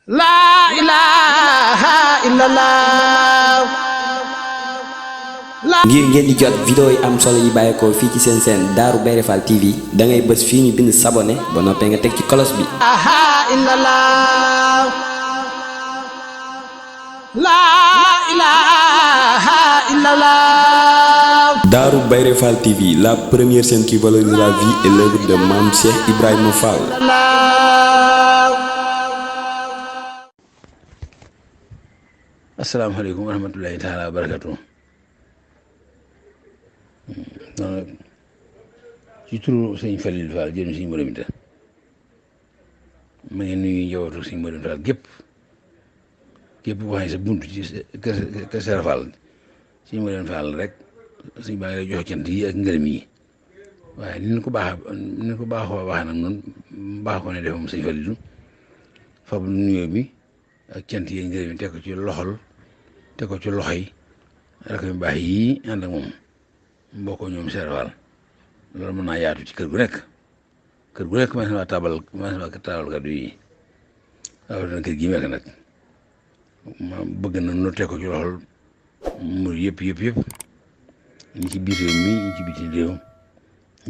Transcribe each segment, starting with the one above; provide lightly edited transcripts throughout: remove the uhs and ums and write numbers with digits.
laa ilaaha illallah. ngir ngeen di jot vidéo yi am solo yi bàyyeekoo fii ci seen chaîne Darou Bairé Fall TV da ngay bës fii ñu bind s'abonner ba noppee nga teg ci cloche bi. Darou Bairé Fall TV, la première chaîne qui valorise la vie et l'œuvre de Mame Cheikh Ibrahima Fall. asalaamaaleykum wa rahmatulahi taala wa barakatu. ci turu sëñ Falil Fall jënu sëñ Modou Minta ma ngi nuyu njabootu sëñ Modou Fall gépp boo xam ne sa buntu ci kër Sër Fall sëñ Modou Fall rek sëñ baa ngi lay joxe cant yi ak ngërëm yi waaye ni ñu ko baaxoo waxee nag noonu baax ko ne def moom sëñ Falilu fab nuyoo bi ak cant yi ak ngërëm yi teg ko ci loxoy rek yu baax yi ànd ak moom mbokkoo ñoom Sër Fall loolu mën naa yaatu ci kër gu nekk ma ne ma taabal kaddu yi rawatina kër gi nekk nag ma bëgg na nu teg ko ci loxol mur yëpp ñi ci biir réew mi ñi ci biti réew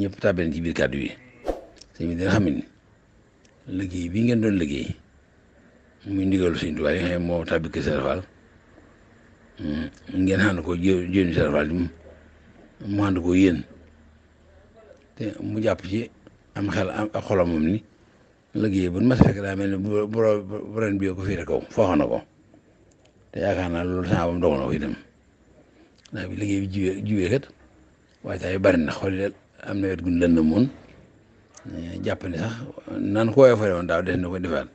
ñëpp tàbbeen ci biir kàddu yi sëñ bi dina xam ne liggéey bi ngeen doon liggéey muy ndigalu sëñ Tuubaa yi nga xam ne moo tàbbi kër Sër Fall ngeen ànd ko jënd Sër Fall mu ànd ko yéen te mu jàpp ci am xel ak xolam moom ni liggéey bu ma fekk daa mel ni bu ren bi ko féete kaw fooxa na ko te yaakaar naa loolu saa bam dogal na ko itam ndax bi liggéey bi jiwee kat waaye tay bari na xool am na wet gu lënd moon jàpp ne sax naan ko woowee fare woon daaw des na ko defaat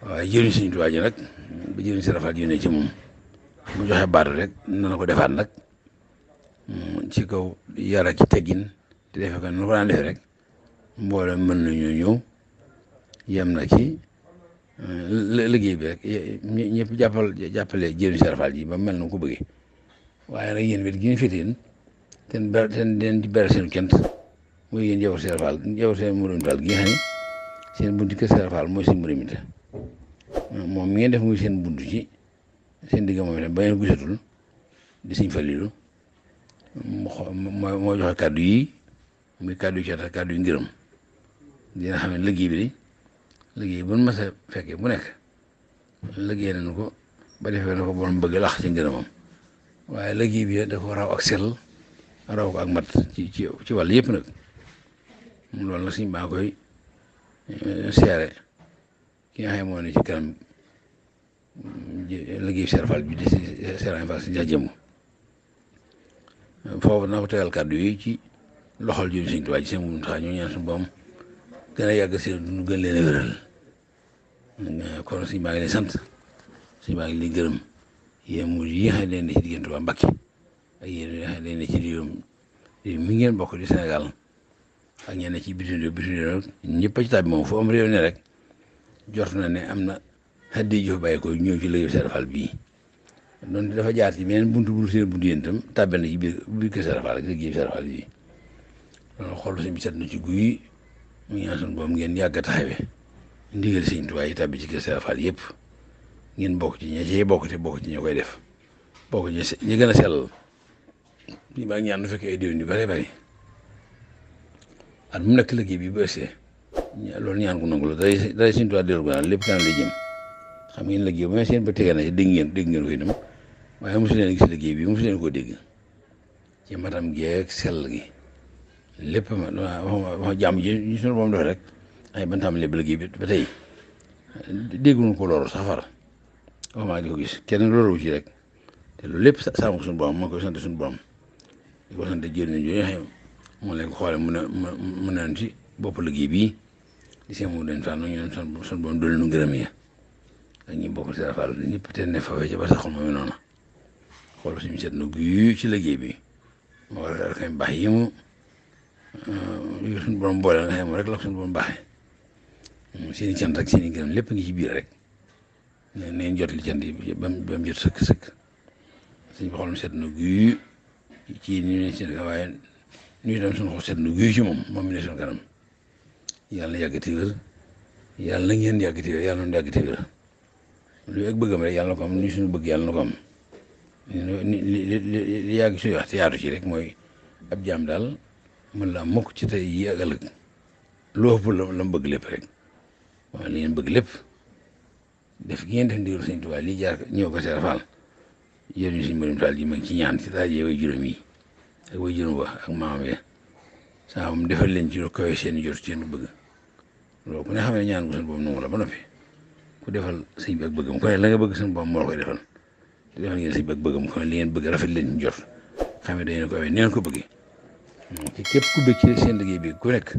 waaye jëriñ Sëñ Tuubaa ji nag ba jëriñ Sër Fall yónnee ci moom mu joxe baatu rek nana ko defaat nag ci kaw yar ak ci teggin te defe ko nu ko daan defee rek mbooloo mën nañoo ñëw yem na ci liggéey bi rek ñëpp jàppale jëriñ Sër Fall ji ba mel na ko bëggee waaye nag yéen wet gi ngeen féeteen ten den di beral seen kent mooy yéen jaww Sër Fall jaww seen Modou Fall gi nga xam ne seen buntu kër Sër Fall mooy seen Modou Minta moom mi ngeen def muy seen buntu ci seen digg moom itam ba ngeen gisatul di Sëñ Falilu moo joxe kàddu yi muy kàddu yu cant kàddu yu ngërëm dina xam ne liggéey bu nu mas a fekkee bu nekk liggéey nañu ko ba defee na ko borom bëgg lax ci ngërëmam waaye liggéey bi dafa raw ak sell raw ko ak mat ci wàll yëpp nag loolu nag suñ baa koy seere ki nga xam moo ne ci kanam liggéey Sër Fall bi di Sëriñ Fall si jajjëmu foofu naa ko tegal kàddu yi ci loxol jëriñ Sëñ Tuubaa ci seen mum tax ñu ñaan suñu boom gën a yàgg seen dund gën leen a wéral kon suñ baa ngi leen sant suñ baa ngi leen gërëm yéen mu yi nga xam leen ne ci diggante waa Mbàkke ak yéen yi nga xam leen ne ci réew mi ngeen bokk di Sénégal ak ñenn ci bitim réew ñëpp a ci tàbbi moom fu am réew ne rek jot na ne am na xaddi jof bàyyi ko ñëw ci liggéeyu Sër Fall bii donc dafa jaar ci beneen buntu bu seen buntu yéen itam tàbbi na ci biir kër Sër Fall ak liggéeyu Sër Fall bii loolu xool suñ bi set na ci guy mu ñaan suñu boobu ngeen yàgg a taxawee ndigal Sëñ Tuubaa yi tàbbi ci kër Sër Fall yëpp ngeen bokk ci ña cee bokk ci ña koy def bokk ci ñi gën a sellal ñi baa ñaan du fekkee ay déwén yu bare bari at mu nekk liggéey bi bu ëssee loolu ñaan ko nangu la day Sëñ Tuubaa dellu gannaaw lépp kanam lay jëm xam ngeen liggéey bu ma seen ba tege na ci dégg ngeen ko itam waaye mosu leen gis liggéey bi mosu leen koo dégg ci matam geeg sell gi lépp wax jàmm ji ñu suñu boom def rek ay ban tàmbalee ba liggéey bi ba tey dégguñu ko loolu sax far wax maa di ko gis kenn loolu ci rek te loolu lépp sàmm ko suñu borom moo koy sant suñu borom di ko sant jëriñ jooju xam moo leen ko xoole mu ne ci bopp liggéey bii di seen mu den fan ñu leen suñu borom doole nu ngërëm yi ak ñi bokk Sër Fall ñëpp te ne fawee ca ba sax xol moom noonu xool suñu set na guy ci liggéey bi moo war a xam baax yi mu suñu borom boole nga xam rek la suñu borom baaxee seen i cant ak seen i gërëm lépp ngi ci biir rek neen jot li cant yi ba mu jot sëkk suñu xolam set na guy ci ni ñu ne waaye ñu dem suñu xol set na guy ci moom mi ne suñu kanam yàlla na yàggati wér yàlla na ngeen yàgg téwér yàlla na yàgg téwér lu ak bëggam rek yàlla na ko am ni suñu bëgg yàlla na ko am li yàgg suy wax te yaatu ci rek mooy ab jaam daal mën la am mukk ci tey yi ak ëllëg loo ëpp la mu bëgg lépp rek waaw li ngeen bëgg lépp def gi ngeen def ndigalu Sëñ Tuubaa lii jaar ñëw ko Seex Faal yéen suñu mbërum taal ji ma ngi ci ñaan ci daal yi way juróom yi ak way juróom ba ak maamam ya saa moom defal leen ci lu kawe seen jot seen bëgg loolu ku ne xam ne ñaan ko suñu boobu nangu la ba noppi ku defal sëñ bi ak bëggam ku ne la nga bëgg suñu boobu moo la koy defal te defal ngeen sëñ bi ak bëggam ku ne li ngeen bëgg rafet leen jot xam ne dañu ko awee neen ko bëggee ci képp ku bëgg ci seen liggéey bi ku nekk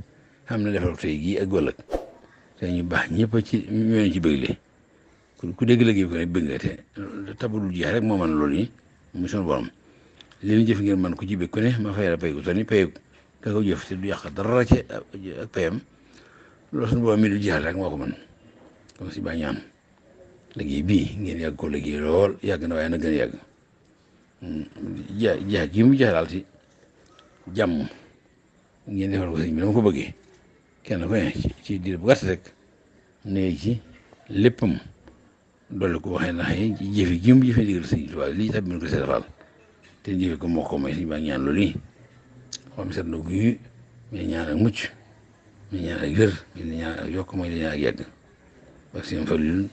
xam ne defal tey gii ak ëllëg te ñu baax ñëpp ci ñoo ci bëgg li ku dégg liggéey bi ku ne bëgg nga te tabadul jeex rek moo mën loolu yi mu suñu borom li ñu jëf ngeen man ku ci bëgg ku ne ma fay la pay ko toni pay ka ko jëf te du yàq dara ci ak payam loolu suñu borom mi du jeex rek moo ko mën kon si ba ñaan liggéey bii ngeen yàgg ko liggéey lool yàgg na waaye na gën a yàgg jeex gi mu jeex daal ci jàmm ngeen defal ko sëñ bi dama ko bëggee kenn ku ne ci diir bu gàtt rek ne ci léppam dolli ko waxee ndax ci jëfe gi mu jëfe ndigal Sëñ Tuubaa lii tax bi ko Seex Faal te jëfe ko moo ko may suñu baa ñaan loolu yi xam seet na guy mais ñaan ak mucc mais ñaan ak wér mais ñaan ak yokk mooy ñaan ak yàgg parce que seen Fallu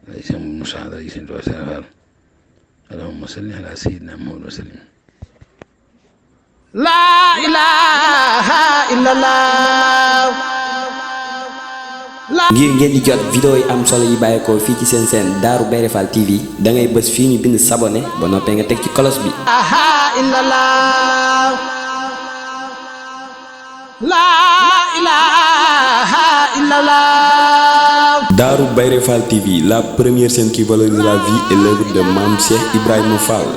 day seen Musaa day Sëñ Tuubaa Seex Faal allahumma salli ala sayyidina Muhammad wa sallim La ilaha illallah. ngir ngeen di jot vidéo yi am solo yi bàyyeekoo fii ci seen seen Darou Bairé Fall TV da ngay bës fii ñu bind s'abonner ba noppee nga teg ci cloche bi. La ilaha illallah. Darou Bairé Fall TV, la première chaîne qui valorise la vie et l'œuvre de Mame Cheikh Ibrahima Fall.